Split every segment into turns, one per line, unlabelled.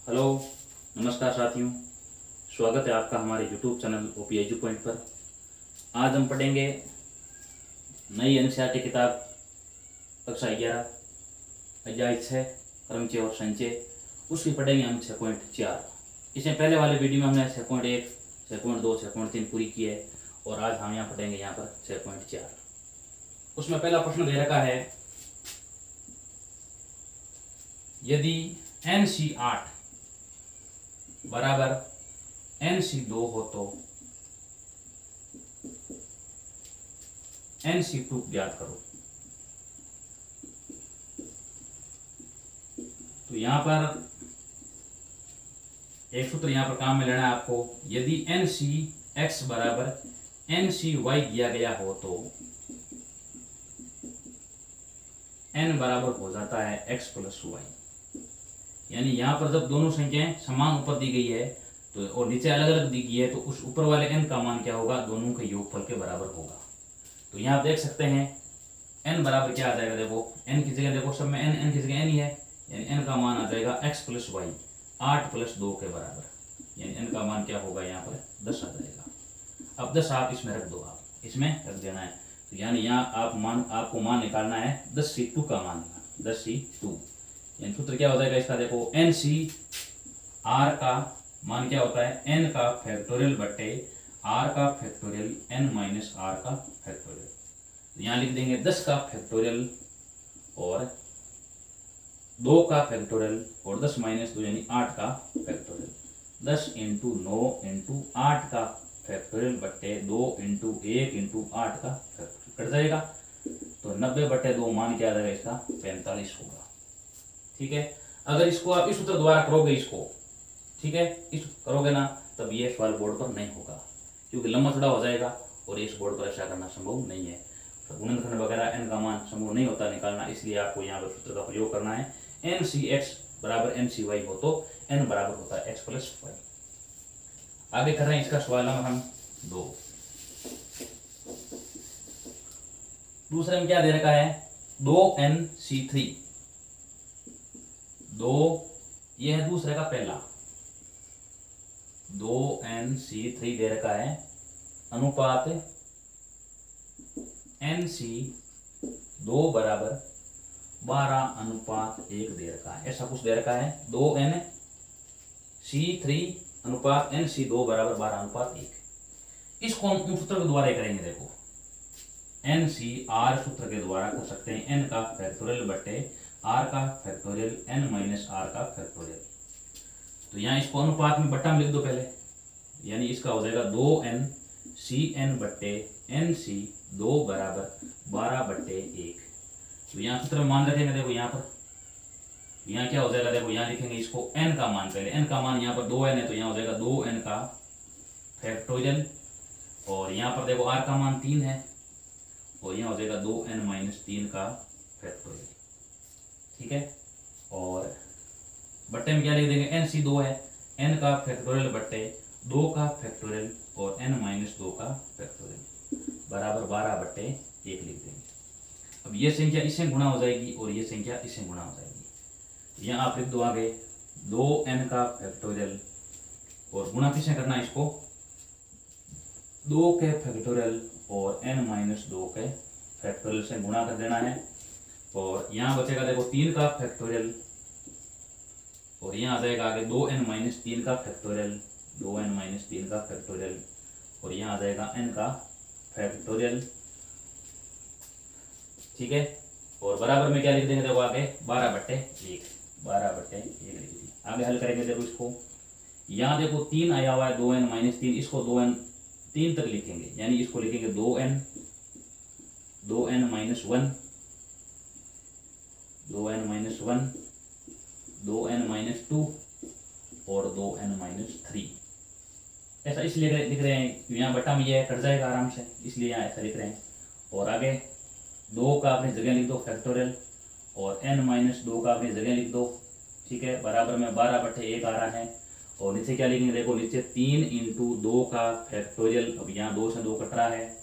Hello, नमस्कार साथियों। स्वागत है आपका हमारे YouTube channel OP edu point पर। आज हम पढ़ेंगे नई एनसीईआरटी किताब कक्षा 11 अध्याय 6 क्रमचय और संचय। उसकी पढ़ेंगे हम 6.4। इसमें पहले वाले वीडियो में हमने 6.1, 6.2, 6.3 पूरी की है और आज हम यहाँ पढ़ेंगे यहाँ पर 6.4। उसमें पहला प्रश्न दे रखा है, यदि NC8 बराबर NC2 हो तो NC2 ज्ञात करो। तो यहां पर एक सूत्र यहां पर काम में लेना है आपको। यदि NCX बराबर NCY दिया गया हो तो N बराबर हो जाता है X प्लस Y। यानी यहाँ पर जब दोनों संख्याएं समान ऊपर दी गई है तो और नीचे अलग अलग दी गई है तो उस ऊपर वाले n का मान क्या होगा, दोनों के योगफल के बराबर होगा। तो यहाँ आप देख सकते हैं n बराबर क्या आ जाएगा। देखो n की जगह, देखो सब में n की जगह n ही है, यानी n का मान आ जाएगा x प्लस वाई 8 प्लस 2 के बराबर। यानी n का मान क्या होगा, यहाँ पर 10 आ जाएगा। अब 10 आप इसमें रख दो, आप इसमें रख देना है। तो यानी यहाँ आपको मान निकालना है 10C2 का मान, 10C2। यानी सूत्र क्या हो जाएगा इसका, देखो NCR का मान क्या होता है, n का फैक्टोरियल बट्टे r का फैक्टोरियल n माइनस r का फैक्टोरियल। तो यहाँ लिख देंगे 10 का फैक्टोरियल और 2 का फैक्टोरियल और 10 माइनस 2 यानी 8 का फैक्टोरियल। 10 इंटू 9 इंटू 8 का फैक्टोरियल बट्टे 2 इंटू 1 इंटू 8 का फैक्टोरियल कट जाएगा। तो 90 बट्टे 2 मान क्या आ जाएगा इसका, 45 होगा। ठीक है, अगर इसको आप इस सूत्र द्वारा करोगे इसको, ठीक है, इस करोगे ना, तब ये सवाल बोर्ड पर नहीं होगा क्योंकि लंबा चौड़ा हो जाएगा और इस बोर्ड पर ऐसा करना संभव नहीं है। गुणनखंड वगैरह n का मान संभव नहीं होता निकालना, इसलिए आपको यहाँ पर सूत्र का प्रयोग करना है। NCX बराबर NCY हो तो n बराबर होता है x प्लस वाई। आगे कर रहे हैं इसका सवाल नंबर हम 2। दूसरे में क्या दे रखा है, 2NC3। 2 ये है दूसरे का पहला, 2NC3 दे रखा है अनुपात NC2 बराबर 12:1 दे रखा है। ऐसा कुछ दे रखा है 2NC3 अनुपात NC2 बराबर 12:1। इसको हम उन सूत्र के द्वारा करेंगे। देखो NCR सूत्र के द्वारा कर सकते हैं, n का फैक्टोरियल बटे r का फैक्टोरियल n माइनस r का फैक्टोरियल। तो यहाँ इसको अनुपात में बट्टा में लिख दो पहले, यानी इसका हो जाएगा 2NCN बट्टे NC2 बराबर 12/1। तो यहाँ सूत्र में मान रखेंगे। देखो यहाँ पर यहाँ क्या हो जाएगा, देखो यहाँ लिखेंगे इसको n का मान, पहले n का मान यहाँ पर 2n है तो यहाँ हो जाएगा 2n का फैक्टोरियल और यहाँ पर देखो r का मान 3 है और यहाँ हो जाएगा 2n माइनस 3 का फैक्टोरियल। ठीक है, और बट्टे में क्या लिख देंगे, NC2 है, n का फैक्टोरियल बट्टे 2 का फैक्टोरियल और n माइनस 2 का फैक्टोरियल बराबर 12/1 लिख देंगे। अब ये संख्या इससे गुणा हो जाएगी और ये संख्या इससे गुणा हो जाएगी। यहाँ आप लिख दो आगे 2n का फैक्टोरियल और गुणा किससे करना है, इसको 2 के फैक्टोरियल और n माइनस 2 के फैक्टोरियल से गुणा कर देना है। और यहाँ बचेगा देखो 3 का फैक्टोरियल और यहाँ आ जाएगा आगे 2n माइनस 3 का फैक्टोरियल, 2n माइनस 3 का फैक्टोरियल और यहाँ आ जाएगा n का फैक्टोरियल। ठीक है, और बराबर में क्या लिख देंगे, देखो आगे 12/1, 12/1 लिख दिए। आगे हल करेंगे। देखो इसको यहाँ देखो 3 आया हुआ है, 2n माइनस 3, इसको 2n 3 तक लिखेंगे, यानी इसको लिखेंगे 2n minus 1, 2n minus 1, 2n minus 2 और 2n माइनस 3। ऐसा इसलिए लिख रहे हैं, यहाँ बट्टा में ये कट जाएगा आराम से, इसलिए यहाँ ऐसा लिख रहे हैं। और आगे 2 का अपनी जगह लिख दो फैक्टोरियल और n माइनस 2 का अपनी जगह लिख दो। ठीक है, बराबर में 12/1 आ रहा है और नीचे क्या लिखेंगे, देखो नीचे 3 इंटू 2 का फैक्टोरियल। अब यहाँ 2 से 2 कट रहा है,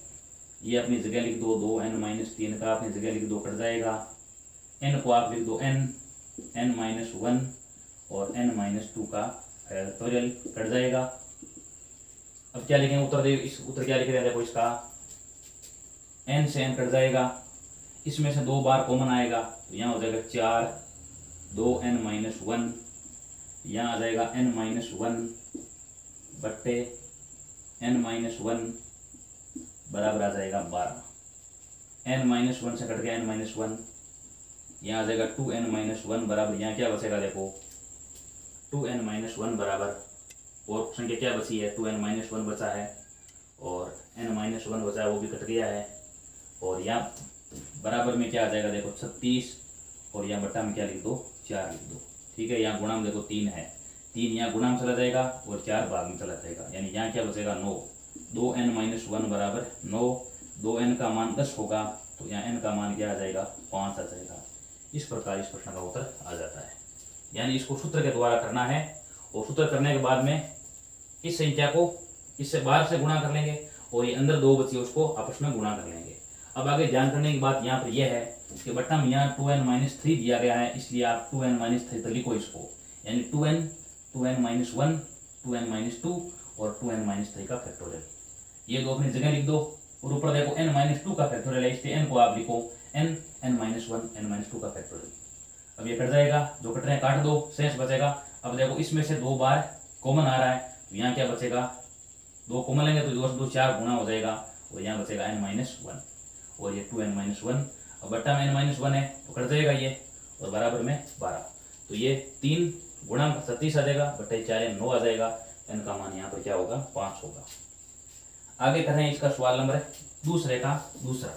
ये अपनी जगह लिख दो, 2n माइनस 3 का अपनी जगह लिख दो, कट जाएगा। n को आप लिख दो n माइनस 1 और n-2 का फैक्टोरियल कट जाएगा। अब क्या लिखेंगे उत्तर, दे इस उत्तर क्या लिख रहे हैं, देखो इसका n से n कट जाएगा, इसमें से 2 बार कॉमन आएगा तो यहाँ हो जाएगा 4, 2n-1, यहाँ आ जाएगा n-1 बट्टे n-1 बराबर आ जाएगा 12। n-1 से कट गया n-1, यहाँ आ जाएगा 2n-1 बराबर, यहाँ क्या बचेगा देखो 2n-1 बराबर, और संख्या क्या बची है 2n-1 बचा है और n-1 बचा है वो भी कट गया है, और यहाँ बराबर में क्या आ जाएगा देखो 36, और यहाँ बट्टा में क्या लिख दो 4 लिख दो। ठीक है, यहाँ गुणा में देखो 3 है, 3 यहाँ गुणा में चला जाएगा और 4 भाग में चला जाएगा, यानी यहाँ क्या बचेगा 9। 2n-1 बराबर 9, 2n का मान 10 होगा तो यहाँ n का मान क्या आ जाएगा 5 आ जाएगा। इस प्रकार इस प्रश्न का उत्तर आ जाता है। यानी इसको सूत्र के द्वारा करना है, और सूत्र करने के बाद में इस संख्या को इससे बाहर से गुणा कर लेंगे और ये अंदर 2 बची उसको आपस में गुणा कर लेंगे। अब आगे ध्यान करने की बात यहाँ पर यह है कि बट्टा में यहाँ 2n-3 दिया गया है, इसलिए आप 2n-3 तो लिखो इसको, यानी 2n, 2n-1, 2n-2 और 2n-3 का फैक्टोरियल, ये 2 अपनी जगह लिख दो। और ऊपर देखो n-2 का फैक्टोरियल है, इसलिए n को आप लिखो n, n-1, n-2 का फैक्टोरियल। अब ये कट जाएगा, जो कट रहे हैं काट दो, शेष बचेगा। अब देखो इसमें से 2 बार कॉमन आ रहा है तो यहाँ क्या बचेगा, 2 कॉमन लेंगे तो 2 से 2 4 गुना हो जाएगा, और यहाँ बचेगा n-1 और ये 2n-1। अब बट्टा में n-1 है तो कट जाएगा ये, और बराबर में 12, तो ये 3 गुणा 37 आ जाएगा, बट्टे 4 9 आ जाएगा, n का मान यहाँ पर क्या होगा 5 होगा। आगे कर रहे हैं इसका सवाल नंबर दूसरे का दूसरा।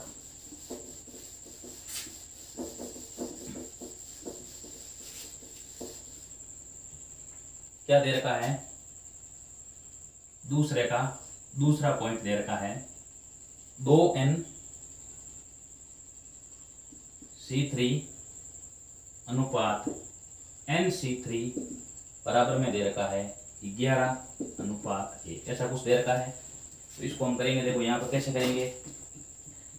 क्या दे रखा है, दूसरे का दूसरा पॉइंट दे रखा है 2n-c3 अनुपात n-c3 बराबर में दे रखा है 11:1, ऐसा कुछ दे रखा है। तो इसको हम करेंगे, देखो यहाँ पर कैसे करेंगे,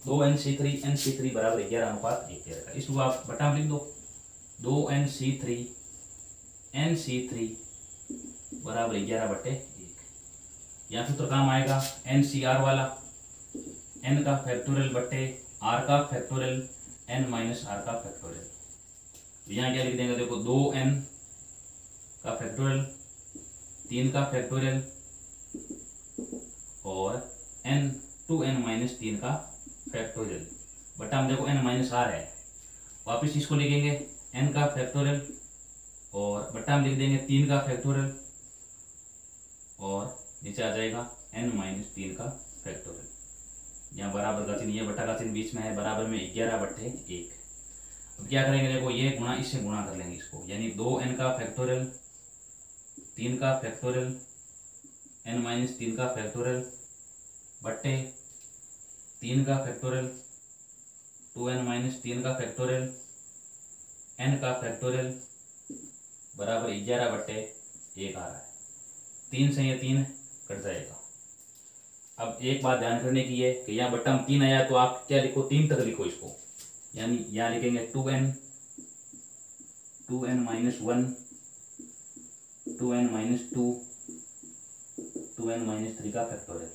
2n-c3 n-c3 बराबर 11:1 दे रखा है, इसको आप बटा में लिख दो, 2n-c3 n-c3 बराबर 11/1। यहाँ सूत्र काम आएगा NCR वाला, n का फैक्टोरियल बट्टे r का फैक्टोरियल n-r का फैक्टोरियल। यहाँ क्या लिख देंगे, देखो 2n का फैक्टोरियल, 3 का फैक्टोरियल और n2n-3 का फैक्टोरियल बटा में देखो n-r है, वापिस इसको लिखेंगे n का फैक्टोरियल और बटा में लिख देंगे 3 का फैक्टोरियल और नीचे आ जाएगा n-3 का फैक्टोरियल। यहाँ बराबर का चिन्ह, ये बटा का चिन्ह बीच में है, बराबर में 11/1। अब क्या करेंगे, देखो ये गुणा इससे गुणा कर लेंगे इसको, यानी 2n का फैक्टोरियल, 3 का फैक्टोरियल, n-3 का फैक्टोरियल बट्टे 3 का फैक्टोरियल, 2n-3 का फैक्टोरियल, n का फैक्टोरियल बराबर 11/1 आ रहा है। 3 से ये 3 कट जाएगा। अब एक बात ध्यान करने की है कि यहाँ बट्टा में 3 आया तो आप क्या लिखो, 3 तक लिखो इसको, यानी यहाँ लिखेंगे 2n, 2n-1, 2n-2, 2n-3 का फैक्टोरियल।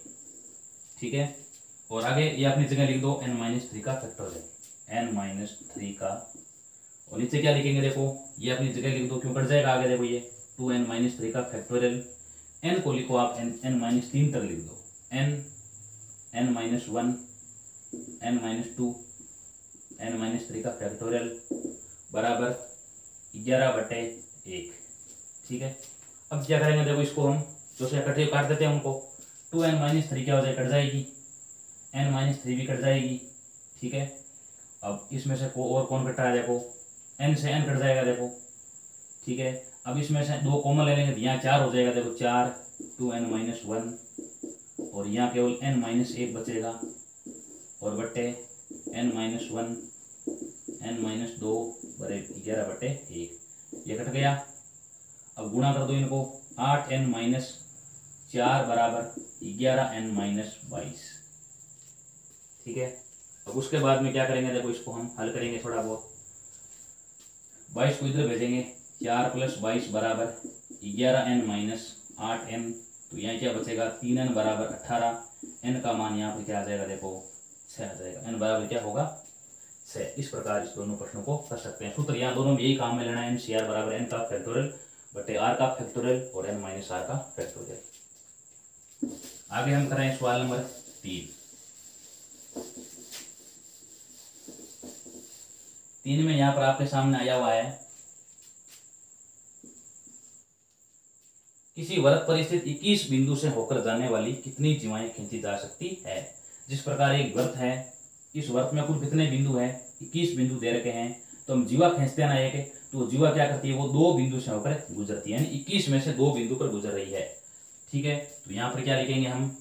ठीक है, और आगे ये अपनी जगह लिख दो n-3 का फैक्टोरियल, n-3 का, और नीचे क्या लिखेंगे, देखो ये अपनी जगह लिख दो, क्यों कट जाएगा आगे, देखो ये 2n-3 का फैक्टोरियल, n को लिखो आप n-3 तक लिख दो, n, n-1, n-2, n-3 का फैक्टोरियल बराबर 11/1। ठीक है, अब क्या करेंगे, देखो इसको हम जो से इकट्ठे काट देते हैं उनको, 2n-3 क्या हो जाए, कट जाएगी, n-3 भी कट जाएगी। ठीक है, अब इसमें से और कौन कट रहा है, देखो n से n कट जाएगा, देखो। ठीक है, अब इसमें से 2 कॉमन ले लेंगे तो यहाँ 4 हो जाएगा, देखो 4, 2n-1 और यहाँ केवल n-1 बचेगा और बट्टे n-1, n-2 बड़े 11/1, ये कट गया। अब गुणा कर दो इनको, 8n-4 बराबर 11n-22। ठीक है, अब उसके बाद में क्या करेंगे, देखो इसको हम हल करेंगे थोड़ा बहुत, 22 को इधर भेजेंगे, 4 + 22 बराबर 11n माइनस 8n। तो यहाँ क्या बचेगा 3n बराबर 18। n का मान यहाँ पर क्या आ जाएगा, देखो 6 आ जाएगा। n बराबर क्या होगा 6। इस प्रकार इस दोनों प्रश्नों को कर सकते हैं। सूत्र यहाँ दोनों में यही काम में लेना है, MCR बराबर n का फैक्टोरियल बटे r का फैक्टोरियल और n माइनस r का फैक्टोरियल। आगे हम करें सवाल नंबर 3 में यहाँ पर आपके सामने आया हुआ है, किसी वृत्त पर स्थित 21 बिंदु से होकर जाने वाली कितनी जीवाएं खींची जा सकती है। जिस प्रकार एक वृत्त है, इस वृत्त में कुल कितने बिंदु हैं, 21 बिंदु दे रखे हैं। तो हम जीवा खींचते हैं ना एक, तो जीवा क्या करती है, वो 2 बिंदु से होकर गुजरती है, यानी 21 में से 2 बिंदु पर गुजर रही है। ठीक है, तो यहां पर क्या लिखेंगे हम,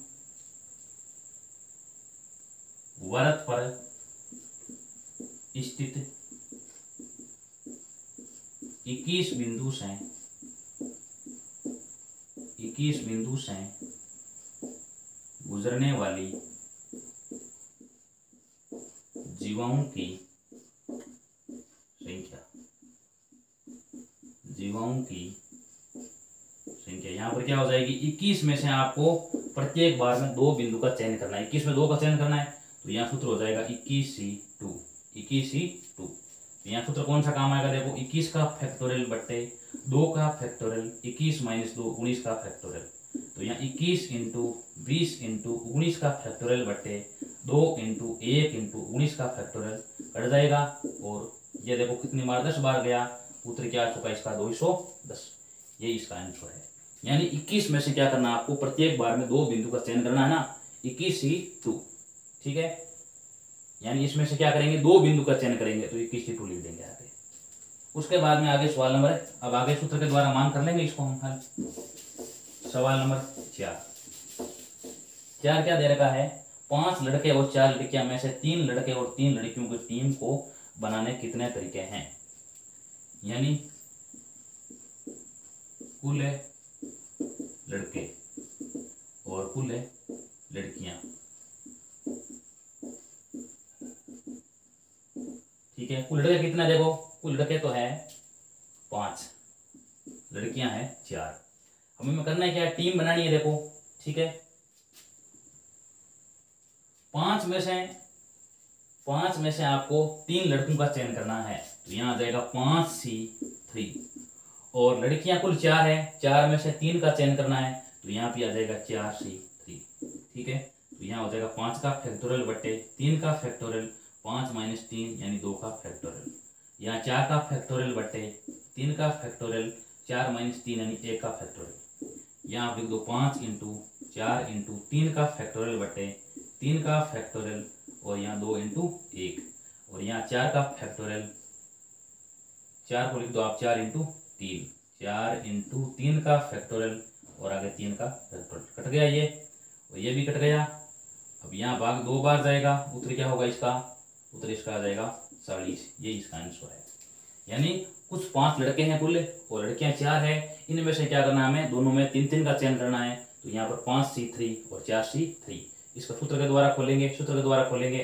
वृत्त पर स्थित 21 बिंदु से गुजरने वाली जीवाओं की संख्या यहाँ पर क्या हो जाएगी, 21 में से आपको प्रत्येक बार में 2 बिंदु का चयन करना है। 21 में 2 का चयन करना है, तो यहाँ सूत्र हो जाएगा 21C2। यहाँ सूत्र कौन सा काम आएगा, देखो 21 का फैक्टोरियल बट्टे 2 का फैक्टोरियल, 21 - 2 19 का फैक्टोरियल। तो यहाँ 21 × 20 × 19 का फैक्टोरियल बट्टे 2 × 1 × 19 का फैक्टोरियल कट जाएगा। और ये देखो कितनी बार 10 बार गया, उत्तर क्या आ चुका है इसका 210। ये इसका आंसर है। यानी 21 में से क्या करना है आपको, प्रत्येक बार में 2 बिंदु का चयन करना है ना, 21C2। ठीक है, यानी इसमें से क्या करेंगे, 2 बिंदु का चयन करेंगे, तो 21C2 लिख देंगे आगे। उसके बाद में आगे सवाल नंबर, अब आगे सूत्र के द्वारा मान कर लेंगे इसको हम हल। सवाल नंबर 4 क्या दे रखा है, 5 लड़के और 4 लड़कियां में से 3 लड़के और 3 लड़कियों की टीम को बनाने कितने तरीके हैं। यानी कुल लड़के और कुल लड़कियां, ठीक है। कुल लड़के कितना, देखो कुल लड़के तो है 5, लड़कियां हैं 4। हमें करना है क्या, टीम बनानी है, देखो ठीक है। 5 में से आपको 3 लड़कों का चयन करना है, तो यहाँ आ जाएगा 5C3। और लड़कियां कुल 4 है, 4 में से 3 का चयन करना है, तो यहाँ पे आ जाएगा 4C3। ठीक है, तो यहाँ हो जाएगा 5 का फैक्टोरियल बट्टे 3 का फैक्टोरियल, 5 - 3 यानी 2 का फैक्टोरियल। यहाँ 4 का फैक्टोरियल बट्टे 3 का फैक्टोरियल, 4 - 3 यानी 1 का फैक्टोरियल। यहाँ आप लिख दो 5 × 4 × 3 का फैक्टोरियल बट्टे 3 का फैक्टोरियल, और यहाँ 2 × 1, और यहाँ 4 का फैक्टोरियल, 4 को लिख दो आप 4 × 3, 4 × 3 का फैक्टोरियल, और आगे 3 का फैक्टोरियल। कट गया ये, और ये भी कट गया। अब यहाँ भाग 2 बार जाएगा, उत्तर क्या होगा इसका, उत्तर इसका आ जाएगा 40। ये इसका आंसर है। यानी कुछ 5 लड़के हैं कुल और लड़कियां 4 है, इनमें से क्या करना है, हमें दोनों में 3-3 का चयन करना है। तो यहाँ पर 5C3 और 4C3, इसका सूत्र के द्वारा खोलेंगे,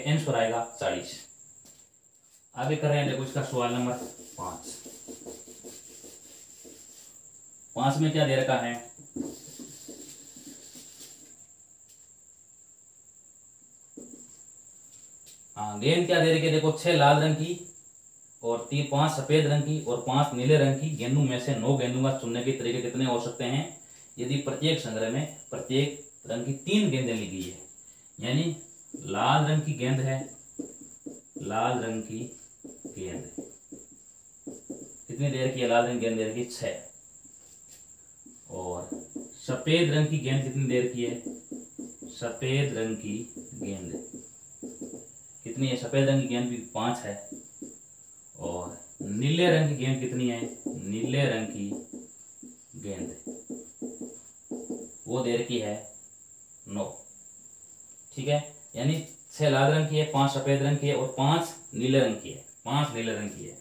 आंसर आएगा 40। आगे कर रहे हैं, देखो इसका सवाल नंबर 5 में क्या दे रखा है, गेंद क्या दे रखी है, देखो 6 लाल रंग की और 5 सफेद रंग की और 5 नीले रंग की गेंदों में से 9 गेंदों का चुनने के तरीके कितने हो सकते हैं, यदि प्रत्येक संग्रह में प्रत्येक रंग की 3 गेंदें ली गई है। यानी लाल रंग की गेंद है, लाल रंग की गेंद कितनी देर की है, लाल रंग की गेंद देर की 6, और सफेद रंग की गेंद कितनी देर की है, सफेद रंग की गेंद कितनी है, सफेद रंग की गेंद भी 5 है, और नीले रंग की गेंद कितनी है, नीले रंग की गेंद वो देर की है 9। ठीक है, यानी 6 लाल रंग की है, 5 सफेद रंग की है और 5 नीले रंग की है, 5 नीले रंग की है।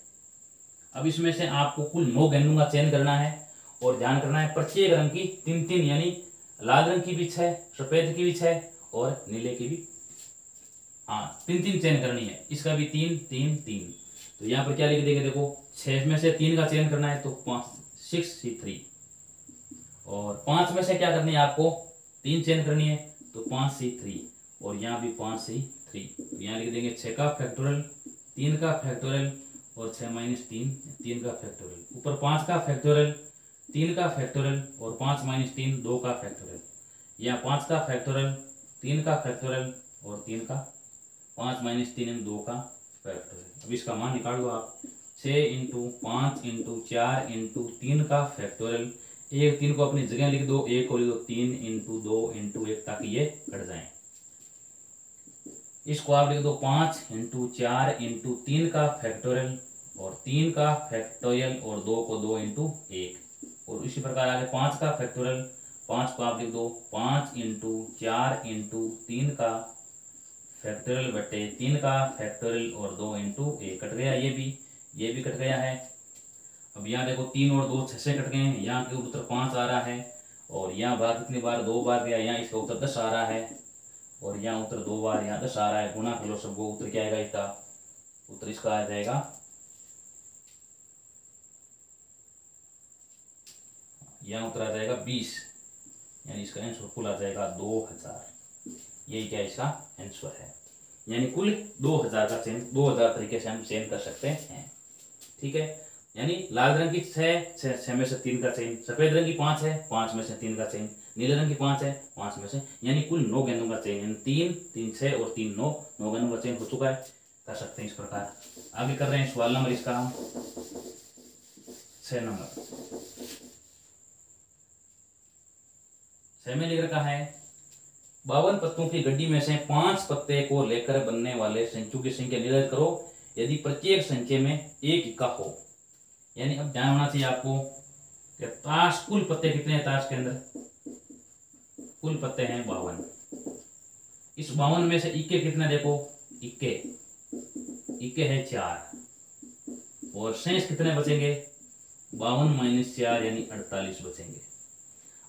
अब इसमें से आपको कुल 9 गेंदों का चयन करना है और ध्यान करना है प्रत्येक रंग की 3-3, यानी लाल रंग की भी 6, सफेद की भी 6 और नीले की भी 3-3 चयन करनी है। इसका भी 3-3-3, तो यहाँ पर क्या लिख देंगे, देखो 6 में से 3 का चयन करना है तो 6C3, और 5 में से क्या करनी है आपको, 3 चयन करनी है तो 5C3, और यहाँ भी 5C3। तो यहाँ लिख देंगे 6 का फैक्टोरियल, 3 का फैक्टोरियल और 6 माइनस 3, 3 का फैक्टोरियल, ऊपर 5 का फैक्टोरियल, 3 का फैक्टोरियल और 5 माइनस 3 2 का फैक्टोरियल। यहाँ 5 का फैक्टोरियल, 3 का फैक्टोरियल और 3 का 5 माइनस 3 2 का फैक्टोरियल। अब इसका मान निकाल दो आप, 6 इंटू 5 इंटू 4 इंटू 3 का फैक्टोरियल, एक 3 को अपनी जगह लिख दो, एक को लिख दो 3 इंटू 2 इंटू 1, ताकि ये कट जाए। इसको आप लिख दो 5 इंटू 4 इंटू 3 का फैक्टोरियल और 3 का फैक्टोरियल और 2 को 2 इंटू 1, और इसी प्रकार आगे 5 का फैक्टोरियल, 5 को आप लिख दो 5 इंटू 4 इंटू 3 का फैक्टोरियल बटे 3 का फैक्टोरियल और 2 इंटू 1, कट गया, ये भी कट गया है। अब यहाँ देखो 3 और 2 6 से कट गए हैं, यहाँ के उत्तर 5 आ रहा है, और यहाँ भाग कितनी बार, 2 बार गया, यहाँ इसका उत्तर 10 आ रहा है, और यहाँ उत्तर 2 बार, यहाँ 10 आ रहा है, गुणा कर लो सबको, उत्तर क्या आएगा इसका, उत्तर इसका आ जाएगा, यहाँ उत्तर आ जाएगा 20, यानी इसका आंसर कुल आ जाएगा 2000। यही क्या इसका आंसर है, यानी कुल 2000 का चयन, 2000 तरीके से हम चयन कर सकते हैं। ठीक है, यानी लाल रंग की 6 में से 3 का चयन, सफेद रंग की 5 है, 5 में से 3 का चयन, नीले रंग की 5 है, 5 में से, यानी कुल 9 गेंदों का चयन, 3 3 6 और 3 9 गेंदों का चयन हो चुका है। कर सकते हैं इस प्रकार। आगे कर रहे हैं सवाल नंबर इसका हम 6 नंबर। 6 में लिख रखा है 52 पत्तों की गड्डी में से 5 पत्ते को लेकर बनने वाले संख्यों की संख्या निर्धारित करो यदि प्रत्येक संख्या में एक इक्का हो। यानी अब ध्यान होना चाहिए आपको कि ताश, कुल पत्ते कितने हैं ताश के अंदर, कुल पत्ते हैं 52। इस 52 में से इक्के कितने, देखो इक्के है 4, और शेष कितने बचेंगे, 52 माइनस 4 यानी 48 बचेंगे।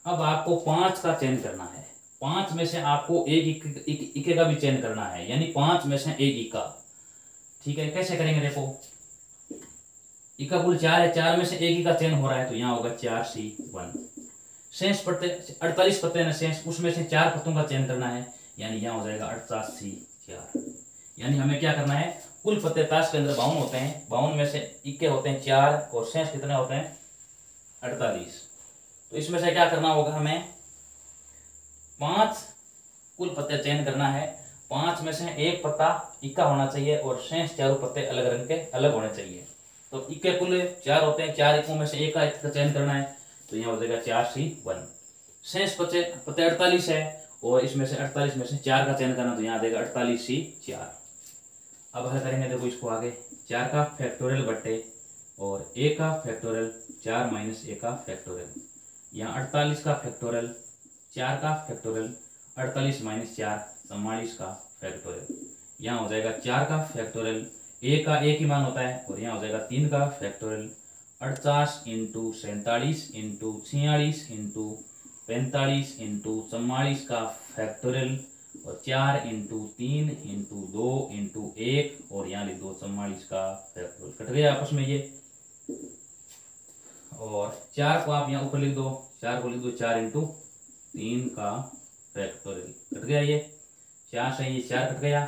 अब आपको 5 का चयन करना है, 5 में से आपको एक इक्के का भी चयन करना है, यानी 5 में से एक इक्का। ठीक है, कैसे करेंगे, देखो इक्का कुल 4 है, 4 में से एक इक्का चयन हो रहा है, तो यहाँ होगा 4C1। शेष पत्ते 48 पत्ते हैं शेष, उसमें से 4 पत्तों का चयन करना है, यानी यहाँ हो जाएगा 48C4। यानी हमें क्या करना है, कुल पत्ते ताश के अंदर 52 होते हैं, 52 में से इक्के होते हैं 4 और शेष कितने होते हैं 48। तो इसमें से क्या करना होगा, हमें 5 कुल पत्ते चयन करना है, 5 में से एक पत्ता इक्का होना चाहिए और शेष 4 पत्ते अलग रंग के अलग होने चाहिए। तो इक्के कुल 4 होते हैं, 4 इक्कों में से एक का चयन करना है, तो यहाँ हो जाएगा 4C1। शेष पत्ते 48 है, और इसमें से 48 में से 4 का चयन करना, तो यहाँ आ जाएगा 48C4। अब हल करेंगे, देखो इसको आगे 4 का फैक्टोरियल बट्टे और a का फैक्टोरियल 4 माइनस a का फैक्टोरियल, यहाँ 48 का फैक्टोरियल, 4 का फैक्टोरियल, 48 माइनस 4 44 का फैक्टोरियल, यहाँ हो जाएगा 4 का फैक्टोरियल, a का एक ही मान होता है, और यहाँ हो जाएगा 3 का factorial 48 into 47 into 46 into 45 into 44 का फैक्टोरियल, और 4 इंटू 3 इंटू 2 इंटू 1, और यहाँ लिख दो 44 का फैक्टोरियल। कट गया आपस में ये, और 4 को आप यहाँ ऊपर लिख दो, 4 को लिख दो 4 इंटू 3 का फैक्टोरियल, कट गया ये 4 से ये 4 कट गया,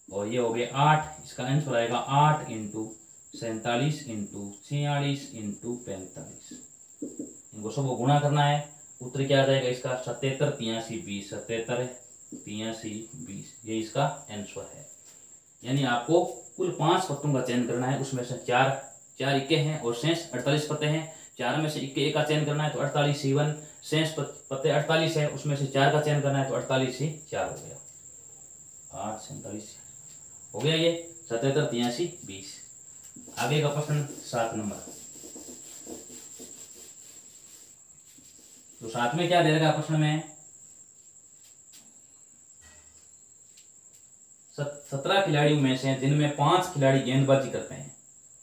और ये हो गया 8। इसका आंसर आएगा 8 इंटू 47 इंटू 46 इंटू 45। इनको सबको गुणा करना है, उत्तर क्या आ जाएगा इसका 77 83 20, 77 83 20, ये इसका आंसर है। यानी आपको कुल 5 पत्तों का चयन करना है, उसमें से 4 इक्के हैं और शेष 48 पत्ते हैं, 4 में से इक्के एक का चयन करना है तो 48C1, शेष पत्ते 48 है, उसमें से 4 का चयन करना है तो 48C4 हो गया, 8 47 हो गया ये 77 83 20। आगे का प्रश्न 7 नंबर। तो 7 में क्या दे रखा प्रश्न में, 17 खिलाड़ियों में से जिनमें 5 खिलाड़ी गेंदबाजी करते हैं,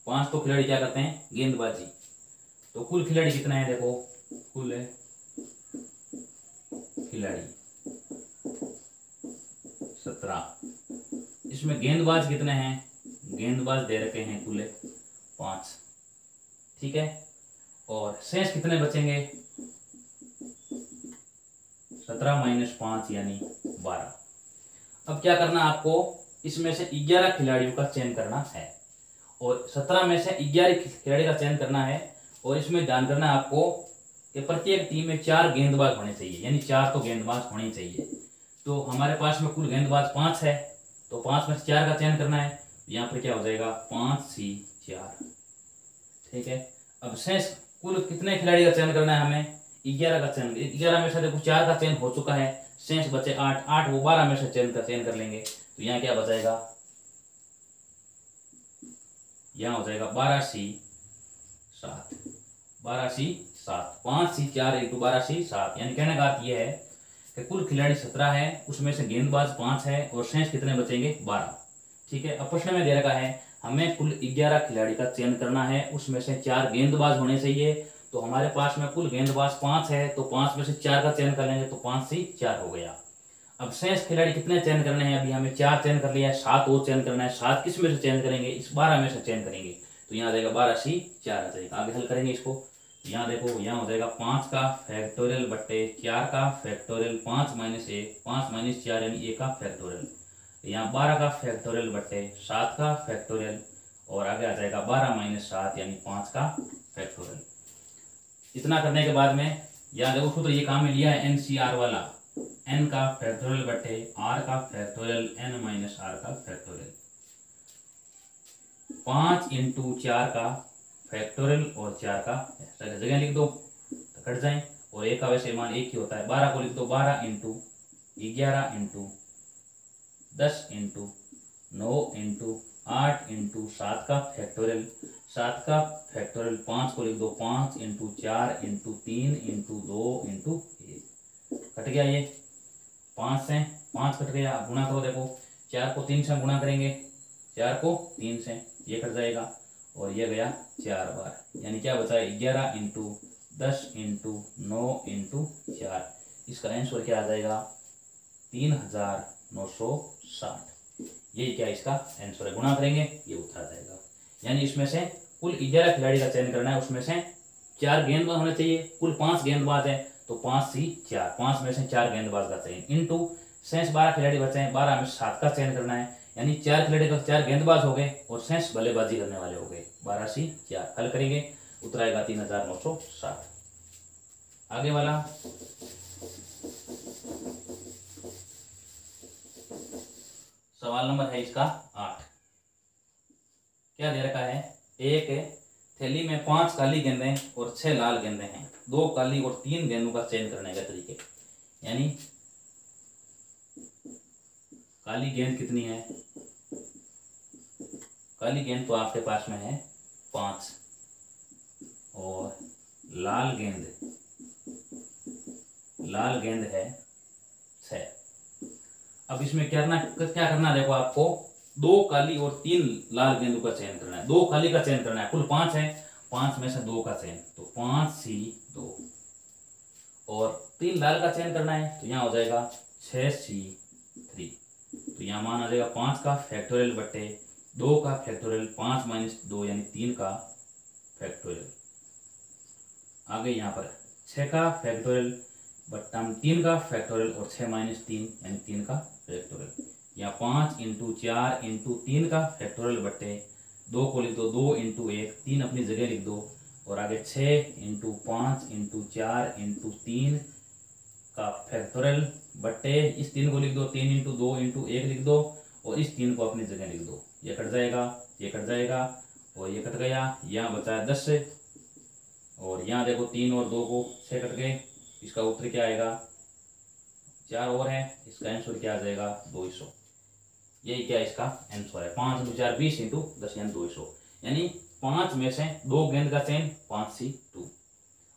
5 तो खिलाड़ी क्या करते हैं गेंदबाजी, तो कुल खिलाड़ी कितना है, देखो कुल खिलाड़ी 17, इसमें गेंदबाज कितने हैं, गेंदबाज दे रखे हैं कुल 5, ठीक है। और शेष कितने बचेंगे, 17 - 5 यानी 12। अब क्या करना आपको, इसमें से 11 खिलाड़ियों का चयन करना है और 17 में से 11 खिलाड़ी का चयन करना है। और इसमें ध्यान करना है आपको कि प्रत्येक टीम में 4 गेंदबाज होने चाहिए, यानी 4 तो गेंदबाज होने चाहिए। तो हमारे पास में कुल गेंदबाज 5 है, तो 5 में से 4 का चयन करना है। यहाँ पर क्या हो जाएगा, 5C4, ठीक है। अब शेष कुल कितने खिलाड़ी का चयन करना है हमें, 11 का चयन। 11 में से देखो 4 का चयन हो चुका है, शेष बचे 8 वो 12 में से चयन कर लेंगे। तो यहाँ क्या बचाएगा, यहाँ हो जाएगा 12C7, 12C7, 5C4 × 12C7। यानी कहने का अर्थ यह है कि कुल खिलाड़ी 17 है, उसमें से गेंदबाज 5 है और शेष कितने बचेंगे, 12, ठीक है। अब प्रश्न में दे रखा है हमें कुल 11 खिलाड़ी का चयन करना है, उसमें से 4 गेंदबाज होने चाहिए। तो हमारे पास में कुल गेंदबाज 5 है, तो 5 में से 4 का चयन कर लेंगे, तो 5C4 हो गया। अब शेष खिलाड़ी कितने चयन करने हैं, अभी हमें 4 चयन कर लिया है, 7 और चयन करना है। 7 किस में से चयन करेंगे, इस 12 में से चयन करेंगे। तो यहाँ आ जाएगा 12C4 आ जाएगा। आगे हल करेंगे इसको, यहाँ देखो, यहाँ हो जाएगा 5 का फैक्टोरियल बट्टे 4 का फैक्टोरियल, 5 - 1, 5 - 4 यानी 1 का फैक्टोरियल। यहाँ 12 का फैक्टोरियल बट्टे 7 का फैक्टोरियल, और आगे आ जाएगा 12 - 7 यानी 5 का फैक्टोरियल। इतना करने के बाद में यहाँ देखो सूत्र ये काम में लिया है NCR वाला, n का फैक्टोरियल बटे r का फैक्टोरियल n - r का फैक्टोरियल। 5 × 4 का फैक्टोरियल और 4 का जगह लिख दो तो कट जाए, और एक का वैसे मान एक ही होता है। 12 को लिख दो 12 × 11 × 10 × 9 × 8 × 7 का फैक्टोरियल, 7 का फैक्टोरियल। 5 को लिख दो 5 × 4 × 3 × 2 × 1। कट गया, ये 5 से 5 कट गया। गुणा करो, देखो 4 को 3 से गुणा करेंगे, 4 को 3 से, ये कट जाएगा और ये गया 4 बार, यानी क्या बचा है, 11 × 10 × 9 × 4। इसका आंसर क्या आ जाएगा, 3960। ये क्या इसका आंसर है। गुणा करेंगे ये उत्तर आ जाएगा। यानी इसमें से कुल 11 खिलाड़ी का चयन करना है, उसमें से 4 गेंदबाज होने चाहिए। कुल 5 गेंदबाज है, तो 5C4, 5 में से 4 गेंदबाज का चयन इंटू शेष 12 खिलाड़ी बचे हैं, 12 में 7 का चयन करना है। यानी 4 खिलाड़ी का 4 गेंदबाज हो गए और शेष बल्लेबाजी करने वाले हो गए, 12C4। हल करेंगे, उत्तर आएगा 3960। आगे वाला सवाल नंबर है इसका 8। क्या दे रखा है, एक थैली में 5 काली गेंदें और 6 लाल गेंदें हैं। 2 काली और 3 गेंदों का चयन करने का तरीके, यानी काली गेंद कितनी है, काली गेंद तो आपके पास में है 5 और लाल गेंद है 6। अब इसमें क्या करना देखो, आपको 2 काली और 3 लाल गेंदों का चयन करना है। 2 काली का चयन करना है, कुल 5 है, 5 में से 2 का चयन, तो 5C2। और 3 लाल का चयन करना है, तो यहाँ हो जाएगा 6C3। तो यहाँ मान आ जाएगा 5 का फैक्टोरियल बटे 2 का फैक्टोरियल, 5 - 2 यानी 3 का फैक्टोरियल। आगे यहाँ पर 6 का फैक्टोरियल बट्टा 3 का फैक्टोरियल और 6 - 3 यानी 3 का फैक्टोरियल। या 5 × 4 × 3 का फैक्टोरियल बट्टे 2 को लिख दो 2 × 1, 3 अपनी जगह लिख दो, और आगे 6 × 5 × 4 × 3 का फैक्टोरियल बट्टे इस 3 को लिख दो 3 × 2 × 1 लिख दो, और इस 3 को अपनी जगह लिख दो। ये कट जाएगा, ये कट जाएगा और ये कट गया। यहाँ बचा है 10 और यहाँ देखो 3 और 2 को 6 कट गए। इसका उत्तर क्या आएगा, 4 और है, इसका आंसर क्या आ जाएगा 200। यही क्या इसका आंसर है। 5 × 4 20 × 10 यानी 200। यानी 5 में से 2 गेंद का चयन 5C2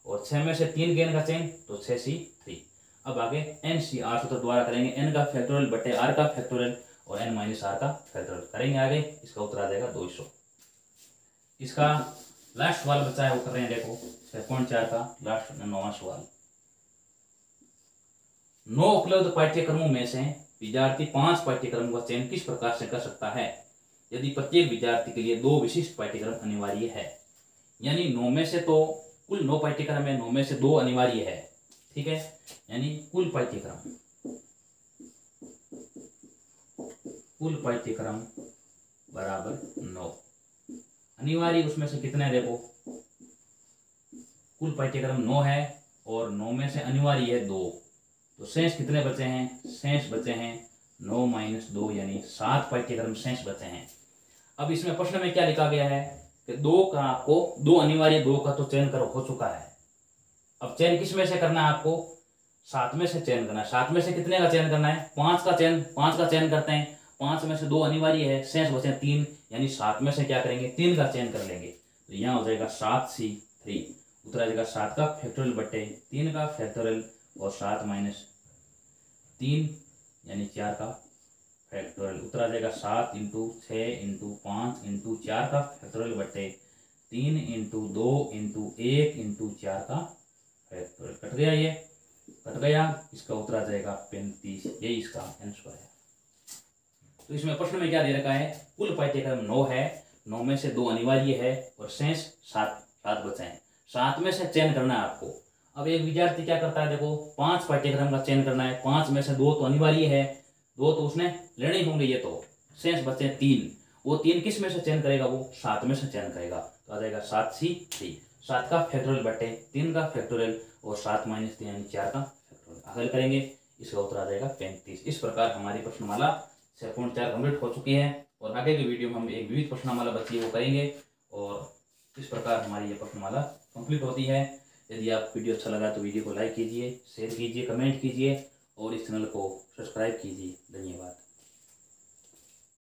और 6 में से 3 गेंद का चयन तो 6C3। अब आगे NCR सूत्र द्वारा करेंगे, n का फैक्टोरियल बटे r का फैक्टोरियल और n - r का फैक्टोरियल करेंगे आगे। इसका उत्तर आ जाएगा 200। इसका लास्ट सवाल बचा है, वो कर रहे हैं, देखो 6.4 का लास्ट 9वां सवाल। 9 उपलब्ध पाठ्यक्रमों में से विद्यार्थी 5 पाठ्यक्रमों का चयन किस प्रकार से कर सकता है। यदि प्रत्येक विद्यार्थी के लिए 2 विशिष्ट पाठ्यक्रम अनिवार्य है। यानी 9 में से तो कुल 9 पाठ्यक्रम है, 9 में से 2 अनिवार्य है, ठीक है। यानी कुल पाठ्यक्रम बराबर 9, अनिवार्य उसमें से कितने, देखो कुल पाठ्यक्रम 9 है और 9 में से अनिवार्य है 2, तो शेष कितने बचे हैं, शेष बचे हैं 9 - 2 यानी 7 पाठ्यक्रम शेष बचे हैं। अब इसमें प्रश्न में क्या लिखा गया है कि 2 अनिवार्य 2 का तो चयन हो चुका है। अब चयन किस में से करना है आपको, 7 में से चयन करना है। 7 में से कितने का चयन करना है, 5 का चयन करते हैं। 5 में से 2 अनिवार्य है, शेष बचे 3, यानी 7 में से क्या करेंगे, 3 का चयन कर लेंगे। तो यहाँ हो जाएगा 7C3, उत्तर आ जाएगा 7 का फैक्टोरियल बटे 3 का फैक्टोरियल और 7 - 3 यानी 4 का फैक्टोरियल। उत्तर आ जाएगा 7 × 6 × 5 × 4 का फैक्टोरियल बटे 3 × 2 × 1 × 4 का फैक्टोरियल। कट गया, ये कट गया, इसका उत्तर आ जाएगा 35, यही इसका आंसर है। तो इसमें प्रश्न में क्या दे रखा है, कुल पाठ्यक्रम 9 है, 9 में से 2 अनिवार्य है और शेष 7 बचे हैं। 7 में से चयन करना है आपको। अब एक विद्यार्थी क्या करता है, देखो 5 पाठ्यक्रम का चयन करना है, 5 में से 2 तो अनिवार्य है, 2 तो उसने लेने ही होंगे, ये तो शेष बचे 3, वो 3 किस में से चयन करेगा, वो 7 में से चयन करेगा। तो आ जाएगा 7C3, 7 का फैक्टोरियल बटे 3 का फैक्टोरियल और 7 - 3 यानी 4 का फैक्टोरियल। हल करेंगे, इसका उत्तर आ जाएगा 35। इस प्रकार हमारी प्रश्नमाला 6.4 कंप्लीट हो चुकी है और आगे के वीडियो में हम एक विविध प्रश्नमाला बची है वो करेंगे और इस प्रकार हमारी ये प्रश्नमाला कंप्लीट होती है। यदि आप वीडियो अच्छा लगा तो वीडियो को लाइक कीजिए, शेयर कीजिए, कमेंट कीजिए और इस चैनल को सब्सक्राइब कीजिए।